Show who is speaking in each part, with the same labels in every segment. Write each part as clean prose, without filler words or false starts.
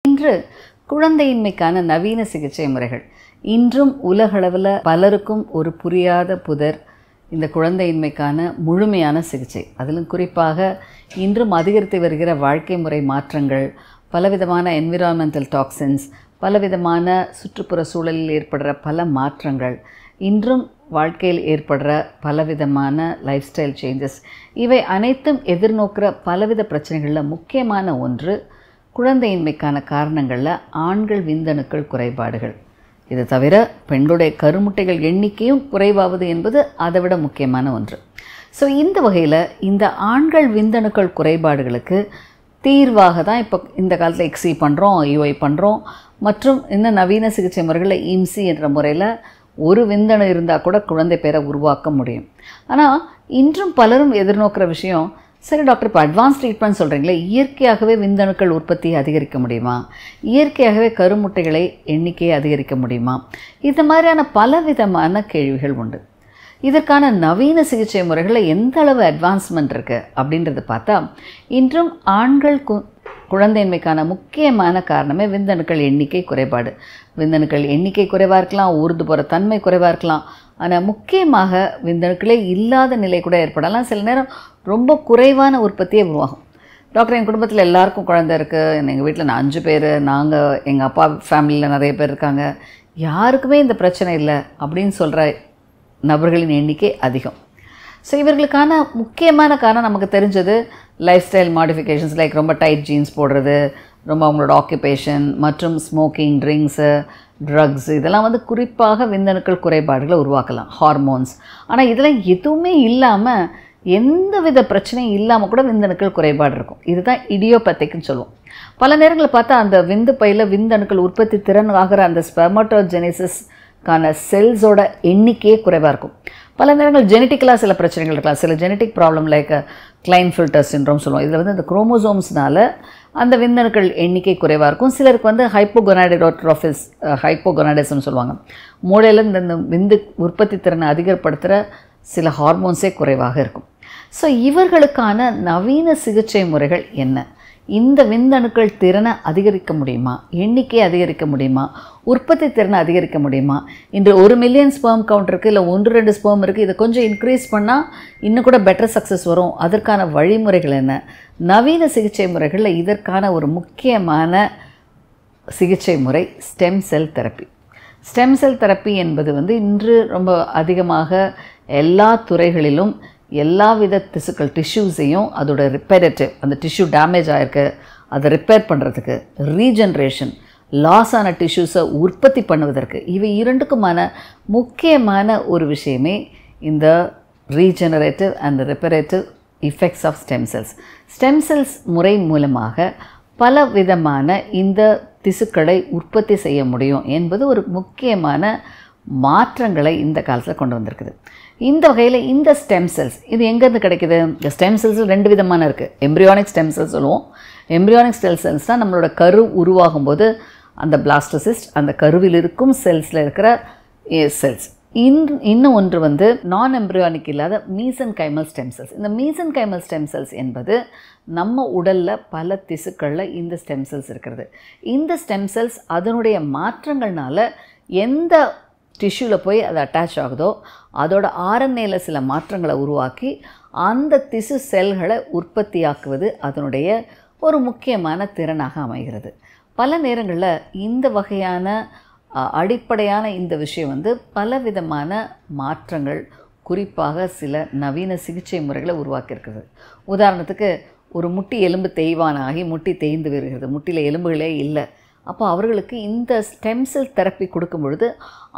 Speaker 1: இன்று குழந்தையின்மைக்கான நவீன சிகிச்சை முறைகள் இன்றும் உலகளவில் பலருக்கும் ஒரு புரியாத புதர் இந்த குழந்தையின்மைக்கான முழுமையான சிகிச்சை. அதிலும் குறிப்பாக இன்றும் அதிகரித்து வருகிற வாழ்க்கை முறை மாற்றங்கள், பலவிதமான என்விரான்மெண்டல் டாக்சின்ஸ், பலவிதமான சுற்றுப்புற சூழலில் ஏற்படுற பல மாற்றங்கள், இன்றும் வாழ்க்கையில் ஏற்படுற பலவிதமான லைஃப் ஸ்டைல் சேஞ்சஸ், இவை அனைத்தும் எதிர்நோக்கிற பலவித பிரச்சனைகளில் முக்கியமான ஒன்று குழந்தையின்மைக்கான காரணங்களில் ஆண்கள் விந்தணுக்கள் குறைபாடுகள். இது தவிர பெண்களுடைய கருமுட்டைகள் எண்ணிக்கையும் குறைவாவது என்பது அதை விட முக்கியமான ஒன்று. ஸோ இந்த வகையில் இந்த ஆண்கள் விந்தணுக்கள் குறைபாடுகளுக்கு தீர்வாக தான் இப்போ இந்த காலத்தில் எக்ஸி பண்ணுறோம், ஐயுஐ பண்ணுறோம், மற்றும் இன்னும் நவீன சிகிச்சை முறைகளில் இம்சி என்ற முறையில் ஒரு விந்தணு இருந்தால் கூட குழந்தை பேரை உருவாக்க முடியும். ஆனால் இன்றும் பலரும் எதிர்நோக்கிற விஷயம், சரி டாக்டர், இப்போ அட்வான்ஸ் ட்ரீட்மெண்ட் சொல்கிறீங்களே, இயற்கையாகவே விந்தணுக்கள் உற்பத்தியை அதிகரிக்க முடியுமா, இயற்கையாகவே கருமுட்டைகளை எண்ணிக்கையை அதிகரிக்க முடியுமா, இந்த மாதிரியான பலவிதமான கேள்விகள் உண்டு. இதற்கான நவீன சிகிச்சை முறைகளில் எந்த அளவு அட்வான்ஸ்மெண்ட் இருக்குது அப்படின்றத பார்த்தா, இன்றும் ஆண்கள் குழந்தையின்மைக்கான முக்கியமான காரணமே விந்தணுக்கள் எண்ணிக்கை குறைபாடு. விந்தணுக்கள் எண்ணிக்கை குறைவாக இருக்கலாம், ஊர்ந்து போகிற தன்மை குறைவாக இருக்கலாம், ஆனால் முக்கியமாக விந்தணுக்களே இல்லாத நிலை கூட ஏற்படலாம். சில நேரம் ரொம்ப குறைவான உற்பத்தியே உருவாகும். டாக்டர், என் குடும்பத்தில் எல்லாருக்கும் குழந்தை இருக்குது, எங்கள் வீட்டில் நான் 5 பேர், நாங்கள் எங்கள் அப்பா ஃபேமிலியில் நிறைய பேர் இருக்காங்க, யாருக்குமே இந்த பிரச்சனை இல்லை அப்படின்னு சொல்கிற நபர்களின் எண்ணிக்கை அதிகம். ஸோ இவர்களுக்கான முக்கியமான காரணம் நமக்கு தெரிஞ்சது லைஃப் ஸ்டைல் மாடிஃபிகேஷன்ஸ், லைக் ரொம்ப டைட் ஜீன்ஸ் போடுறது, ரொம்ப அவங்களோட ஆக்குபேஷன், மற்றும் ஸ்மோக்கிங், ட்ரிங்க்ஸு, ட்ரக்ஸ், இதெல்லாம் குறிப்பாக விந்தணுக்கள் குறைபாடுகளை உருவாக்கலாம், ஹார்மோன்ஸ். ஆனால் இதெல்லாம் எதுவுமே இல்லாமல், எந்த வித பிரச்சனையும் இல்லாமல் கூட விந்தணுக்கள் குறைபாடு இருக்கும். இதுதான் இடியோபத்திக்னு சொல்லுவோம். பல நேரங்களில் பார்த்தா அந்த விந்து பையில் விந்தணுக்கள் உற்பத்தி திறன் ஆகிற அந்த ஸ்பெர்மட்டோஜெனிசிஸ்க்கான செல்ஸோட எண்ணிக்கையே குறைவாக இருக்கும். பல நேரங்கள் ஜெனட்டிக்கலாக சில பிரச்சனைகள் இருக்கலாம். சில ஜெனட்டிக் ப்ராப்ளம் லைக் கிளைன்ஃபில்டர் சிண்ட்ரோம் சொல்லுவோம். இதில் இந்த குரோமோசோம்ஸ்னால அந்த விந்தணுக்கள் எண்ணிக்கை குறைவாக இருக்கும். சிலருக்கு ஹைப்போகொனாடிடோட்ரோஃபிஸ், ஹைப்போகொனாடிசம்னு சொல்லுவாங்க. மூளையில் இந்த விந்து உற்பத்தி திறனை அதிகப்படுத்துகிற சில ஹார்மோன்ஸே குறைவாக இருக்கும். ஸோ இவர்களுக்கான நவீன சிகிச்சை முறைகள் என்ன? இந்த விந்தணுக்கள் திறனை அதிகரிக்க முடியுமா, எண்ணிக்கையை அதிகரிக்க முடியுமா, உற்பத்தி திறனை அதிகரிக்க முடியுமா? இன்று 1 மில்லியன் ஸ்பெர்ம் கவுண்ட் இருக்குது, இல்லை 1-2 ஸ்பெர்ம் இருக்குது, இதை கொஞ்சம் இன்க்ரீஸ் பண்ணால் இன்னும் கூட பெட்டர் சக்ஸஸ் வரும். அதற்கான வழிமுறைகள் என்ன? நவீன சிகிச்சை முறைகளில் இதற்கான ஒரு முக்கியமான சிகிச்சை முறை stem cell therapy. Stem cell therapy என்பது இன்று ரொம்ப அதிகமாக எல்லா துறைகளிலும் எல்லா வித திசுக்கள் டிஷ்யூஸையும் அதோட ரிப்பேரேட்டிவ், அந்த டிஷ்யூ டேமேஜ் ஆகிருக்கு அதை ரிப்பேர் பண்ணுறதுக்கு, ரீஜென்ரேஷன், லாஸ் ஆன டிஷ்யூஸை உற்பத்தி பண்ணுவதற்கு, இவை இரண்டுக்குமான முக்கியமான ஒரு விஷயமே இந்த regenerative and reparative effects of stem cells. Stem cells முறை மூலமாக பல விதமான இந்த திசுக்களை உற்பத்தி செய்ய முடியும் என்பது ஒரு முக்கியமான மாற்றங்களை இந்த காலத்தில் கொண்டு வந்திருக்குது. இந்த வகையில் இந்த ஸ்டெம் செல்ஸ் இது எங்கேருந்து கிடைக்குது? இந்த ஸ்டெம் செல்ஸ் 2 விதமான இருக்குது. எம்ப்ரியானிக் ஸ்டெம் செல்ஸ் சொல்லுவோம். எம்ப்ரியானிக் ஸ்டெம் செல்ஸ் தான் நம்மளோட கரு உருவாகும்போது அந்த பிளாஸ்டோசிஸ்ட், அந்த கருவில் இருக்கும் செல்ஸில் இருக்கிற செல்ஸ். இன்னும் ஒன்று நான் எம்ப்ரியானிக் இல்லாத மீசன்கைமல் ஸ்டெம் செல்ஸ். இந்த மீசன்கைமல் ஸ்டெம் செல்ஸ் என்பது நம்ம உடலில் பல திசுக்களில் இந்த ஸ்டெம் செல்ஸ் இருக்கிறது. இந்த ஸ்டெம் செல்ஸ் அதனுடைய மாற்றங்கள்னால எந்த டிஷ்யூவில் போய் அது அட்டாச் ஆகுதோ அதோட ஆர்என்ஏல சில மாற்றங்களை உருவாக்கி அந்த திசு செல்களை உற்பத்தியாக்குவது அதனுடைய ஒரு முக்கியமான திறனாக அமைகிறது. பல நேரங்களில் இந்த வகையான அடிப்படையான இந்த விஷயம் பலவிதமான மாற்றங்கள், குறிப்பாக சில நவீன சிகிச்சை முறைகளை உருவாக்கியிருக்குது. உதாரணத்துக்கு, ஒரு முட்டி எலும்பு தேய்வானாகி முட்டி தேய்ந்து வருகிறது, முட்டியில் எலும்புகளே இல்லை. அப்போ அவர்களுக்கு இந்த ஸ்டெம் செல் தெரப்பி கொடுக்கும் பொழுது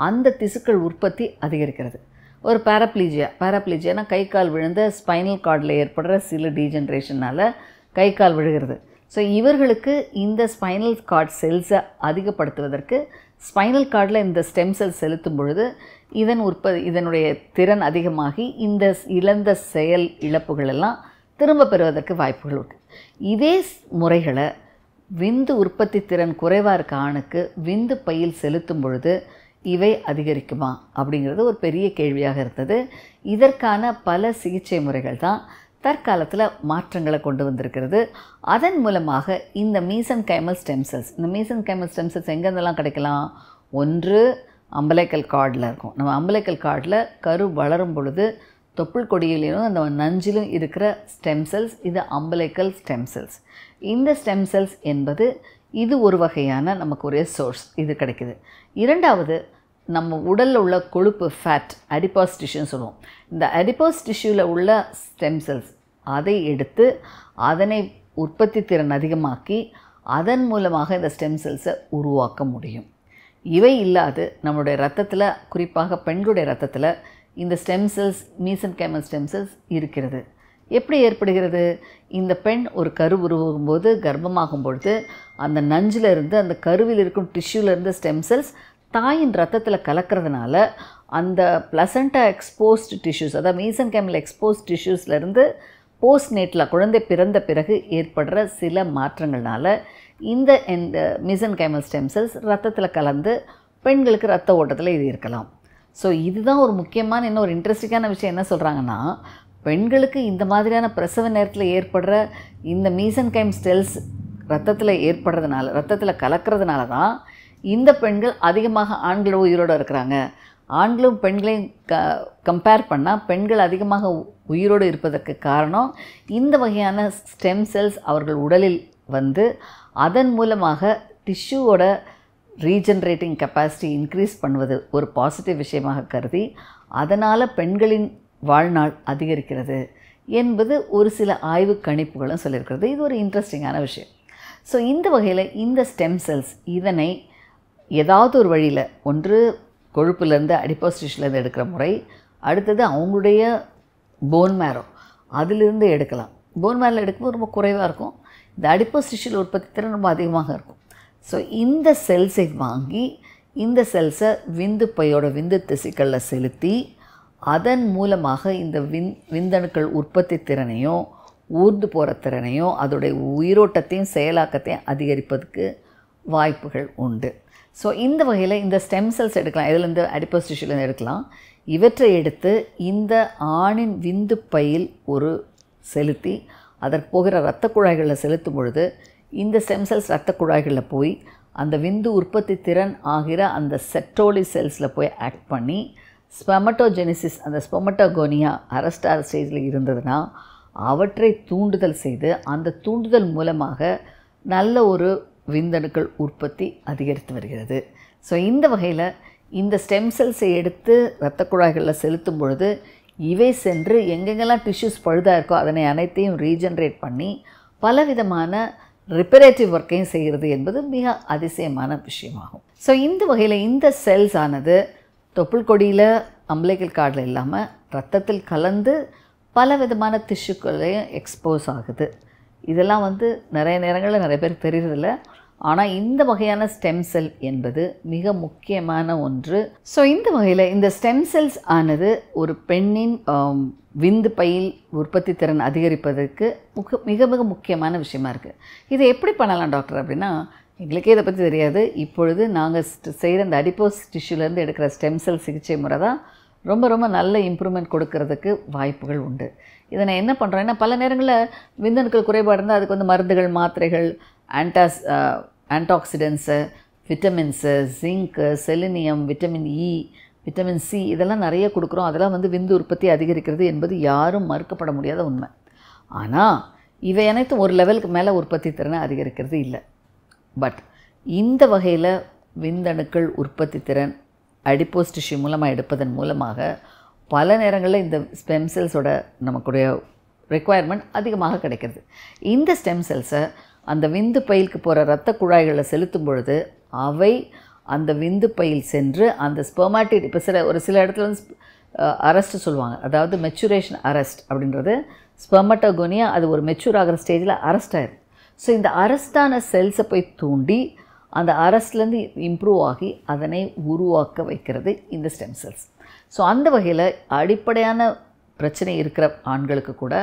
Speaker 1: அந்த திசுக்கள் உற்பத்தி அதிகரிக்கிறது. ஒரு பேராப்ளீஜியானா கை கால் விழுந்த ஸ்பைனல் கார்டில் ஏற்படுற சில டீஜென்ரேஷனால் கை கால் விழுகிறது. ஸோ இவர்களுக்கு இந்த ஸ்பைனல் கார்ட் செல்ஸை அதிகப்படுத்துவதற்கு ஸ்பைனல் கார்டில் இந்த ஸ்டெம் செல் செலுத்தும் பொழுது இதனுடைய திறன் அதிகமாகி இந்த இழந்த செயல் இழப்புகள் எல்லாம் திரும்ப பெறுவதற்கு வாய்ப்புகள் இருக்குது. இதே முறைகளை விந்து உற்பத்தி திறன் குறைவாக இருக்க ஆணுக்கு விந்து பையில் செலுத்தும் பொழுது இவை அதிகரிக்குமா அப்படிங்கிறது ஒரு பெரிய கேள்வியாக இருந்தது. இதற்கான பல சிகிச்சை முறைகள் தான் தற்காலத்தில் மாற்றங்களை கொண்டு வந்திருக்கிறது. அதன் மூலமாக இந்த மீசன்கைமல் ஸ்டெம் செல்ஸ், இந்த மீசன்கைமல் ஸ்டெம் செல்ஸ் எங்கேருந்தெல்லாம் கிடைக்கலாம்? ஒன்று அம்பலைக்கல் கார்டில் இருக்கும். நம்ம அம்பலைக்கல் கார்டில் கரு வளரும் பொழுது தொப்புள் கொடியிலும் அந்த நஞ்சிலும் இருக்கிற ஸ்டெம் செல்ஸ், இது அம்பலைக்கல் ஸ்டெம் செல்ஸ். இந்த ஸ்டெம் செல்ஸ் என்பது இது ஒரு வகையான நமக்கு ஒரே சோர்ஸ், இது கிடைக்குது. இரண்டாவது, நம்ம உடலில் உள்ள கொழுப்பு ஃபேட், அடிபாஸ் டிஷ்யூன்னு சொல்லுவோம். இந்த அடிபாஸ் டிஷ்யூவில் உள்ள ஸ்டெம் செல்ஸ் அதை எடுத்து அதனை உற்பத்தி திறன் அதிகமாக்கி அதன் மூலமாக இந்த ஸ்டெம் செல்ஸை உருவாக்க முடியும். இவை இல்லாது நம்மளுடைய ரத்தத்தில், குறிப்பாக பெண்களுடைய ரத்தத்தில் இந்த ஸ்டெம் செல்ஸ், மீசன்கைமல் ஸ்டெம் செல்ஸ் இருக்கிறது. எப்படி ஏற்படுகிறது? இந்த பெண் ஒரு கரு உருவாகும் போது, கர்ப்பமாகும் பொழுது அந்த நஞ்சிலிருந்து, அந்த கருவில் இருக்கும் டிஷ்யூலேருந்து ஸ்டெம் செல்ஸ் தாயின் ரத்தத்தில் கலக்கிறதுனால அந்த பிளசண்டா எக்ஸ்போஸ்டு டிஷ்யூஸ், அதாவது மீசன்கைமல் எக்ஸ்போஸ்ட் டிஷ்யூஸ்லேருந்து போஸ்ட்நேட்டில் குழந்தை பிறந்த பிறகு ஏற்படுற சில மாற்றங்கள்னால இந்த மீசன்கைமல் ஸ்டெம் செல்ஸ் ரத்தத்தில் கலந்து பெண்களுக்கு ரத்த ஓட்டத்தில் இது இருக்கலாம். ஸோ இதுதான் ஒரு முக்கியமான இன்னொரு இன்ட்ரெஸ்டிங்கான விஷயம். என்ன சொல்கிறாங்கன்னா, பெண்களுக்கு இந்த மாதிரியான பிரசவ நேரத்தில் ஏற்படுற இந்த மீசன்கைம் செல்ஸ் ரத்தத்தில் ஏற்படுறதுனால, ரத்தத்தில் கலக்கிறதுனால தான் இந்த பெண்கள் அதிகமாக ஆண்கள் உயிரோடு இருக்கிறாங்க. ஆண்களும் பெண்களையும் கம்பேர் பண்ணால் பெண்கள் அதிகமாக உயிரோடு இருப்பதற்கு காரணம் இந்த வகையான ஸ்டெம் செல்ஸ் அவர்கள் உடலில் வந்து அதன் மூலமாக டிஷ்யூவோட ரீஜென்ரேட்டிங் கெப்பாசிட்டி இன்க்ரீஸ் பண்ணுவது ஒரு பாசிட்டிவ் விஷயமாக கருதி அதனால் பெண்களின் வாழ்நாள் அதிகரிக்கிறது என்பது ஒரு சில ஆய்வு கணிப்புகளும் சொல்லியிருக்கிறது. இது ஒரு இன்ட்ரெஸ்டிங்கான விஷயம். ஸோ இந்த வகையில் இந்த ஸ்டெம் செல்ஸ் இதனை ஏதாவது ஒரு வழியில், ஒன்று கொழுப்புலேருந்து அடிபாஸ் டிஷ்யூலேருந்து எடுக்கிற முறை, அடுத்தது அவங்களுடைய போன் மேரோ அதிலிருந்து எடுக்கலாம். போன் மேரோவில் எடுக்கும்போது ரொம்ப குறைவாக இருக்கும், இந்த அடிபாஸ் டிஷ்யூவில் உற்பத்தி திறன் ரொம்ப அதிகமாக இருக்கும். ஸோ இந்த செல்ஸை வாங்கி இந்த செல்ஸை விந்து பையோட விந்து திசுக்களில் செலுத்தி அதன் மூலமாக இந்த விந்தணுக்கள் உற்பத்தி திறனையும் ஊர்ந்து போகிற திறனையும் அதோடைய உயிரோட்டத்தையும் செயலாக்கத்தையும் அதிகரிப்பதற்கு வாய்ப்புகள் உண்டு. ஸோ இந்த வகையில் இந்த ஸ்டெம் செல்ஸ் எடுக்கலாம், இதிலேருந்து அடிபாஸ் டிஷ்யூலேருந்து எடுக்கலாம். இவற்றை எடுத்து இந்த ஆணின் விந்து பையில் ஒரு செலுத்தி அதற்கு போகிற இரத்த குழாய்களில் செலுத்தும் பொழுது இந்த ஸ்டெம் செல்ஸ் இரத்த குழாய்களில் போய் அந்த விந்து உற்பத்தி திறன் ஆகிற அந்த செட்டோலி செல்ஸில் போய் ஆக்ட் பண்ணி ஸ்பெமட்டோஜெனிசிஸ், அந்த ஸ்பெமட்டோகோனியா அரஸ்டார் ஸ்டேஜில் இருந்ததுன்னா அவற்றை தூண்டுதல் செய்து அந்த தூண்டுதல் மூலமாக நல்ல ஒரு விந்தணுக்கள் உற்பத்தி அதிகரித்து வருகிறது. ஸோ இந்த வகையில் இந்த ஸ்டெம் செல்ஸை எடுத்து இரத்த குழாய்களில் செலுத்தும் பொழுது இவை சென்று எங்கெங்கெல்லாம் டிஷ்யூஸ் பழுதாக இருக்கோ அதனை அனைத்தையும் ரீஜென்ரேட் பண்ணி பலவிதமான ரிப்பரேட்டிவ் ஒர்க்கையும் செய்கிறது என்பது மிக அதிசயமான விஷயமாகும். ஸோ இந்த வகையில் இந்த செல்ஸ் ஆனது தொப்புள் கொடியில், அம்பலைக்கல் கார்டில் இல்லாமல் ரத்தத்தில் கலந்து பல விதமான டிஷ்யூக்களையும் எக்ஸ்போஸ் ஆகுது. இதெல்லாம் நிறைய நேரங்களில் நிறைய பேருக்கு தெரியறதில்ல. ஆனால் இந்த வகையான ஸ்டெம் செல் என்பது மிக முக்கியமான ஒன்று. ஸோ இந்த வகையில் இந்த ஸ்டெம் செல்ஸ் ஆனது ஒரு பெண்ணின் விந்து பையில் உற்பத்தி திறன் அதிகரிப்பதற்கு மிக மிக முக்கியமான விஷயமா இருக்குது. இதை எப்படி பண்ணலாம் டாக்டர் அப்படின்னா, எங்களுக்கே இதை பற்றி தெரியாது. இப்பொழுது நாங்கள் செய்கிற இந்த அடிபோஸ் டிஷ்யூலேருந்து எடுக்கிற ஸ்டெம் செல் சிகிச்சை முறை தான் ரொம்ப ரொம்ப நல்ல இம்ப்ரூவ்மெண்ட் கொடுக்கறதுக்கு வாய்ப்புகள் உண்டு. இதை நான் என்ன பண்ணுறேன்னா, பல நேரங்களில் விந்தணுக்கள் குறைபாடு இருந்தால் அதுக்கு மருந்துகள், மாத்திரைகள், antioxidants, vitamins, zinc, selenium, vitamin E, vitamin C இதெல்லாம் நிறைய கொடுக்குறோம். அதெல்லாம் விந்து உற்பத்தி அதிகரிக்கிறது என்பது யாரும் மறுக்கப்பட முடியாத உண்மை. ஆனால் இவை அனைத்தும் ஒரு லெவலுக்கு மேலே உற்பத்தி திறனை அதிகரிக்கிறது இல்லை. பட் இந்த வகையில் விந்தணுக்கள் உற்பத்தி திறன் அடிபோஸ் டிஷ்யூ மூலமாக எடுப்பதன் மூலமாக பல நேரங்களில் இந்த ஸ்டெம் செல்ஸோட நமக்குடைய ரெக்குவயர்மெண்ட் அதிகமாக கிடைக்கிறது. இந்த ஸ்டெம் செல்ஸை அந்த விந்து பையிலுக்கு போகிற இரத்த குழாய்களில் செலுத்தும் பொழுது அவை அந்த விந்து பையில் சென்று அந்த ஸ்பெர்மாட்டிட், இப்போ ஒரு சில இடத்துல அரெஸ்ட் சொல்லுவாங்க, அதாவது மெச்சுரேஷன் அரெஸ்ட் அப்படின்றது ஸ்பெர்மட்டோகோனியா, அது ஒரு மெச்சூர் ஆகிற ஸ்டேஜில் அரெஸ்ட் ஆயிடுது. ஸோ இந்த அரெஸ்டான செல்ஸை போய் தூண்டி அந்த அரெஸ்ட்லேருந்து இம்ப்ரூவ் ஆகி அதனை உருவாக்க வைக்கிறது இந்த ஸ்டெம் செல்ஸ். ஸோ அந்த வகையில் அடிப்படையான பிரச்சனை இருக்கிற ஆண்களுக்கு கூட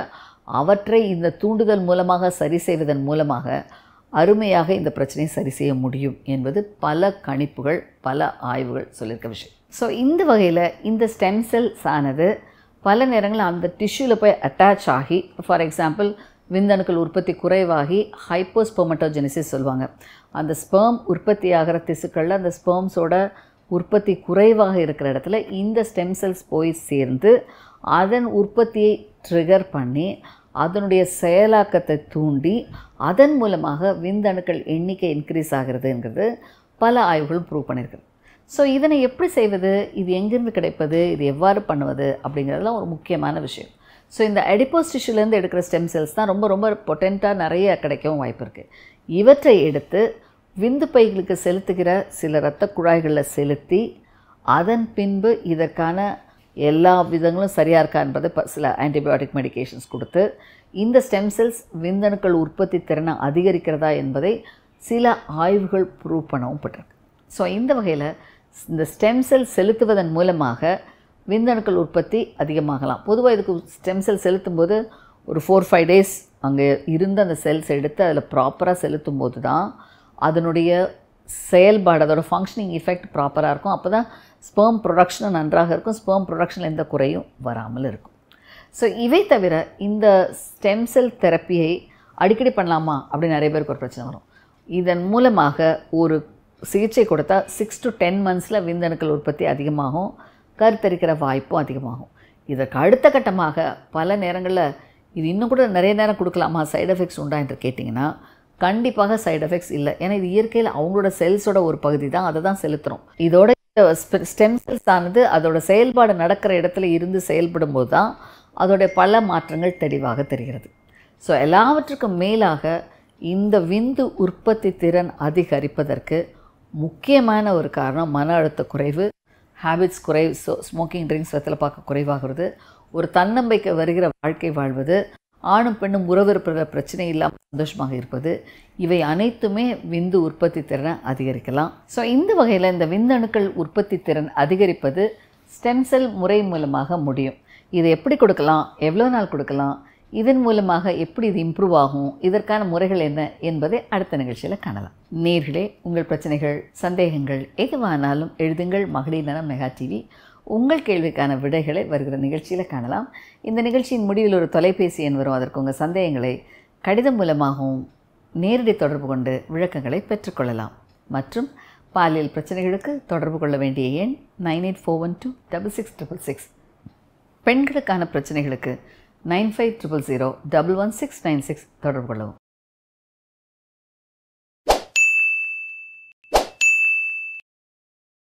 Speaker 1: அவற்றை இந்த தூண்டுதல் மூலமாக சரி செய்வதன் மூலமாக அருமையாக இந்த பிரச்சனையை சரி செய்ய முடியும் என்பது பல கணிப்புகள், பல ஆய்வுகள் சொல்லியிருக்க விஷயம். ஸோ இந்த வகையில் இந்த ஸ்டெம் செல்ஸ் ஆனது பல நேரங்களில் அந்த டிஷ்யூவில் போய் அட்டாச் ஆகி, ஃபார் எக்ஸாம்பிள் விந்தணுக்கள் உற்பத்தி குறைவாகி ஹைப்போஸ்பெர்மட்டோஜெனிசிஸ் சொல்லுவாங்க. அந்த ஸ்பெர்ம் உற்பத்தி ஆகிற திசுக்களில் அந்த ஸ்பெர்ம்ஸோட உற்பத்தி குறைவாக இருக்கிற இடத்துல இந்த ஸ்டெம் செல்ஸ் போய் சேர்ந்து அதன் உற்பத்தியை ட்ரிகர் பண்ணி அதனுடைய செயலாக்கத்தை தூண்டி அதன் மூலமாக விந்தணுக்கள் எண்ணிக்கை இன்க்ரீஸ் ஆகிறதுங்கிறது பல ஆய்வுகள் ப்ரூவ் பண்ணியிருக்கு. ஸோ இதனை எப்படி செய்வது, இது எங்கேருந்து கிடைப்பது, இது எவ்வாறு பண்ணுவது அப்படிங்கிறதுலாம் ஒரு முக்கியமான விஷயம். ஸோ இந்த அடிப்போஸ் டிஷ்யூலேருந்து எடுக்கிற ஸ்டெம் செல்ஸ் தான் ரொம்ப ரொம்ப பொட்டென்ட்டாக நிறைய கிடைக்கவும் வாய்ப்பு இருக்குது. இவற்றை எடுத்து விந்து பைகளுக்கு செலுத்துகிற சில இரத்த குழாய்களில் செலுத்தி அதன் பின்பு இதற்கான எல்லா விதங்களும் சரியாக இருக்கா என்பதை சில ஆன்டிபயோட்டிக் மெடிகேஷன்ஸ் கொடுத்து இந்த ஸ்டெம் செல்ஸ் விந்தணுக்கள் உற்பத்தி திறனை அதிகரிக்கிறதா என்பதை சில ஆய்வுகள் ப்ரூவ் பண்ணவும் பட்டிருக்கு. ஸோ இந்த வகையில் இந்த ஸ்டெம் செல் செலுத்துவதன் மூலமாக விந்தணுக்கள் உற்பத்தி அதிகமாகலாம். பொதுவாக இதுக்கு ஸ்டெம் செல் செலுத்தும் போது ஒரு 4-5 days அங்கே இருந்து அந்த செல்ஸ் எடுத்து அதில் ப்ராப்பராக செலுத்தும் போது தான் அதனுடைய செயல்பாடு, அதோட ஃபங்க்ஷனிங் எஃபெக்ட் ப்ராப்பராக இருக்கும். அப்போ தான் ஸ்பெர்ம் ப்ரொடக்ஷனும் நன்றாக இருக்கும், ஸ்பெர்ம் ப்ரொடக்ஷனில் எந்த குறையும் வராமல் இருக்கும். ஸோ இவை தவிர இந்த ஸ்டெம் செல் தெரப்பியை அடிக்கடி பண்ணலாமா அப்படின்னு நிறைய பேருக்கு ஒரு பிரச்சனை வரும். இதன் மூலமாக ஒரு சிகிச்சை கொடுத்தா 6 to 10 months விந்தணுக்கள் உற்பத்தி அதிகமாகும், கருத்தரிக்கிற வாய்ப்பும் அதிகமாகும். இதற்கு அடுத்த கட்டமாக பல நேரங்களில் இது இன்னும் கூட நிறைய நேரம் கொடுக்கலாமா, சைடு எஃபெக்ட்ஸ் உண்டா என்று கேட்டிங்கன்னா கண்டிப்பாக சைடு எஃபெக்ட்ஸ் இல்லை. ஏன்னா இது இயற்கையில் அவங்களோட செல்ஸோட ஒரு பகுதி தான், அதை தான் செலுத்துகிறோம். இதோட ஸ்டெம் செல்ஸ் ஆனது அதோட செயல்பாடு நடக்கிற இடத்துல இருந்து செயல்படும் போது தான் அதோடைய பல மாற்றங்கள் தெளிவாக தெரிகிறது. ஸோ எல்லாவற்றுக்கும் மேலாக இந்த விந்து உற்பத்தி திறன் அதிகரிப்பதற்கு முக்கியமான ஒரு காரணம் மன அழுத்த குறைவு, ஹேபிட்ஸ் குறைவு, ஸ்மோக்கிங் ட்ரிங்க்ஸ் ரத்தில் பார்க்க குறைவாகிறது, ஒரு தன்னம்பிக்கை வருகிற வாழ்க்கை வாழ்வது, ஆணும் பெண்ணும் உறவு இருக்கிற பிரச்சனை இல்லாமல் சந்தோஷமாக இருப்பது, இவை அனைத்துமே விந்து உற்பத்தி திறனை அதிகரிக்கலாம். ஸோ இந்த வகையில் இந்த விந்தணுக்கள் உற்பத்தி திறன் அதிகரிப்பது ஸ்டெம் செல் முறை மூலமாக முடியும். இதை எப்படி கொடுக்கலாம், எவ்வளோ நாள் கொடுக்கலாம், இதன் மூலமாக எப்படி இது இம்ப்ரூவ் ஆகும், இதற்கான முறைகள் என்ன என்பதை அடுத்த நிகழ்ச்சியில் காணலாம். நேர்களே, உங்கள் பிரச்சனைகள், சந்தேகங்கள் எதுவானாலும் எழுதுங்கள். மகளிர் நலம் மெகா டிவி. உங்கள் கேள்விக்கான விடைகளை வருகிற நிகழ்ச்சியில் காணலாம். இந்த நிகழ்ச்சியின் முடிவில் ஒரு தொலைபேசி எண் வரும். அதற்கு உங்கள் சந்தேகங்களை கடிதம் மூலமாகவும் நேரடி தொடர்பு கொண்டு விளக்கங்களை பெற்றுக்கொள்ளலாம். மற்றும் பாலியல் பிரச்சனைகளுக்கு தொடர்பு கொள்ள வேண்டிய எண் 9841266666. பெண்களுக்கான பிரச்சனைகளுக்கு 9500011696 தொடர்பு கொள்ளவும்.